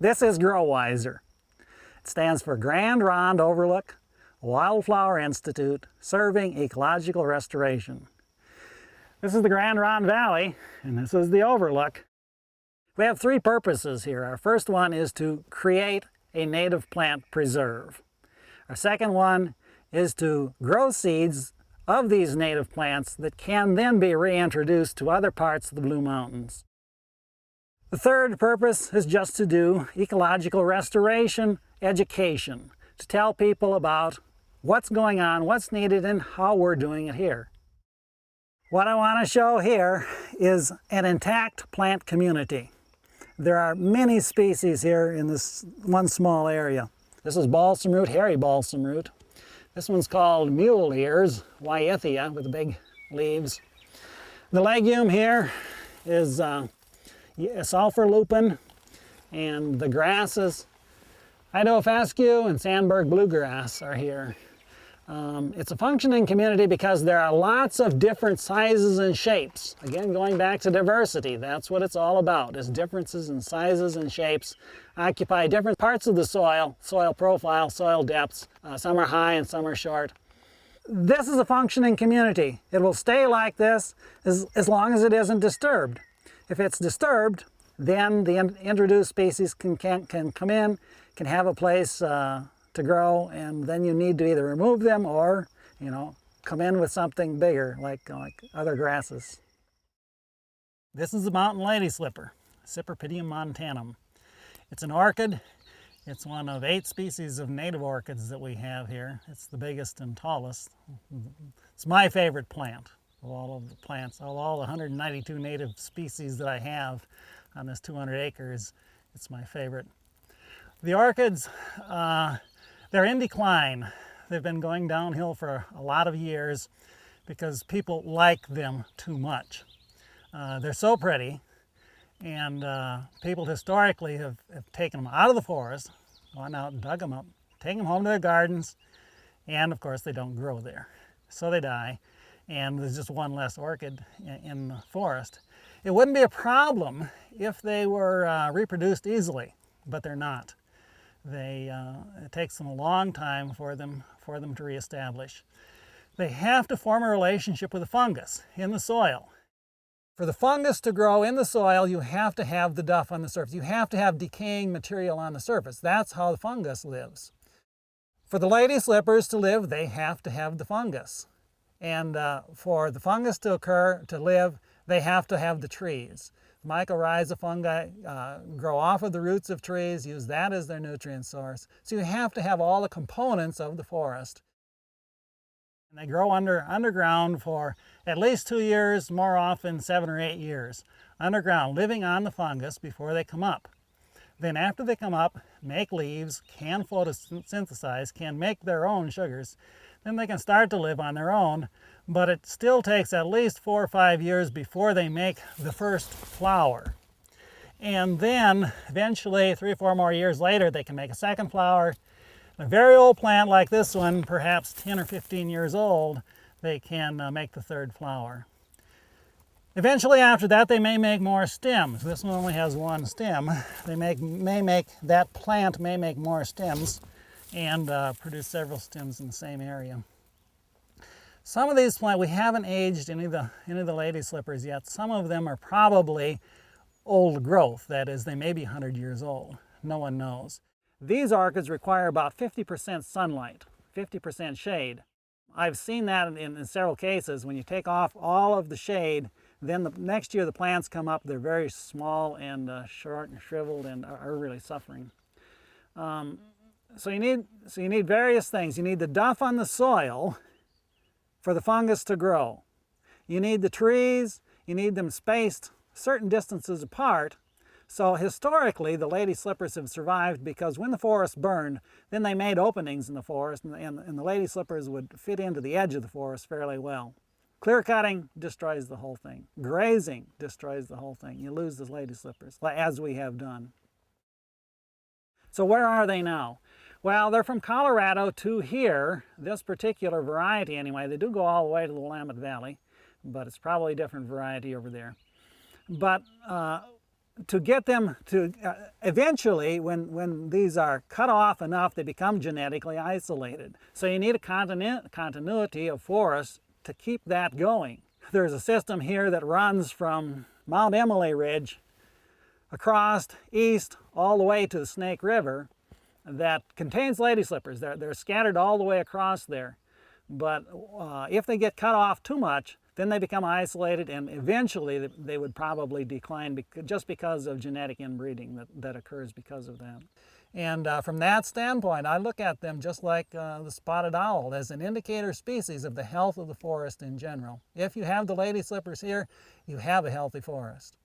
This is Growiser. It stands for Grand Ronde Overlook Wildflower Institute, serving ecological restoration. This is the Grand Ronde Valley, and this is the overlook. We have three purposes here. Our first one is to create a native plant preserve. Our second one is to grow seeds of these native plants that can then be reintroduced to other parts of the Blue Mountains. The third purpose is just to do ecological restoration education, to tell people about what's going on, what's needed, and how we're doing it here. What I want to show here is an intact plant community. There are many species here in this one small area. This is balsam root, hairy balsam root. This one's called mule ears, Wyethia, with the big leaves. The legume here is sulfur lupin, and the grasses, Idaho fescue and Sandberg bluegrass are here. It's a functioning community because there are lots of different sizes and shapes. Again, going back to diversity, that's what it's all about, is differences in sizes and shapes occupy different parts of the soil, soil profile, soil depths. Some are high and some are short. This is a functioning community. It will stay like this as long as it isn't disturbed. If it's disturbed, then the introduced species can come in, can have a place to grow, and then you need to either remove them or, come in with something bigger like other grasses. This is the mountain lady slipper, Cypripedium montanum. It's an orchid. It's one of 8 species of native orchids that we have here. It's the biggest and tallest. It's my favorite plant of all of the plants. Of all the 192 native species that I have on this 200 acres, it's my favorite. The orchids, they're in decline. They've been going downhill for a lot of years because people like them too much. They're so pretty, and people historically have taken them out of the forest, gone out and dug them up, taken them home to their gardens, and of course they don't grow there. So they die, and there's just one less orchid in the forest. It wouldn't be a problem if they were reproduced easily, but they're not. It takes them a long time for them to reestablish. They have to form a relationship with the fungus in the soil. For the fungus to grow in the soil, you have to have the duff on the surface. You have to have decaying material on the surface. That's how the fungus lives. For the lady slippers to live, they have to have the fungus. And for the fungus to live, they have to have the trees. Mycorrhiza fungi grow off of the roots of trees, use that as their nutrient source. So you have to have all the components of the forest. And they grow underground for at least 2 years, more often 7 or 8 years. Underground, living on the fungus before they come up. Then after they come up, make leaves, can photosynthesize, can make their own sugars. Then they can start to live on their own, but it still takes at least 4 or 5 years before they make the first flower. And then eventually 3 or 4 more years later, they can make a second flower. A very old plant like this one, perhaps 10 or 15 years old, they can make the third flower. Eventually after that, they may make more stems. This one only has one stem. That plant may make more stems and produce several stems in the same area. Some of these plants, we haven't aged any of the lady slippers yet. Some of them are probably old growth. That is, they may be 100 years old. No one knows. These orchids require about 50% sunlight, 50% shade. I've seen that in several cases. When you take off all of the shade, then the next year the plants come up, they're very small and short and shriveled and are really suffering. So you need various things. You need the duff on the soil for the fungus to grow. You need the trees, you need them spaced certain distances apart. So historically, the lady slippers have survived because when the forest burned, then they made openings in the forest, and the lady slippers would fit into the edge of the forest fairly well. Clear cutting destroys the whole thing. Grazing destroys the whole thing. You lose the lady slippers, as we have done. So where are they now? Well, they're from Colorado to here, this particular variety anyway. They do go all the way to the Willamette Valley, but it's probably a different variety over there. But to get them to eventually, when these are cut off enough, they become genetically isolated. So you need a continuity of forest to keep that going. There's a system here that runs from Mount Emily Ridge across east all the way to the Snake River that contains lady slippers. They're scattered all the way across there. But if they get cut off too much, then they become isolated, and eventually they would probably decline just because of genetic inbreeding that occurs because of that. And from that standpoint, I look at them just like the spotted owl as an indicator species of the health of the forest in general. If you have the lady slippers here, you have a healthy forest.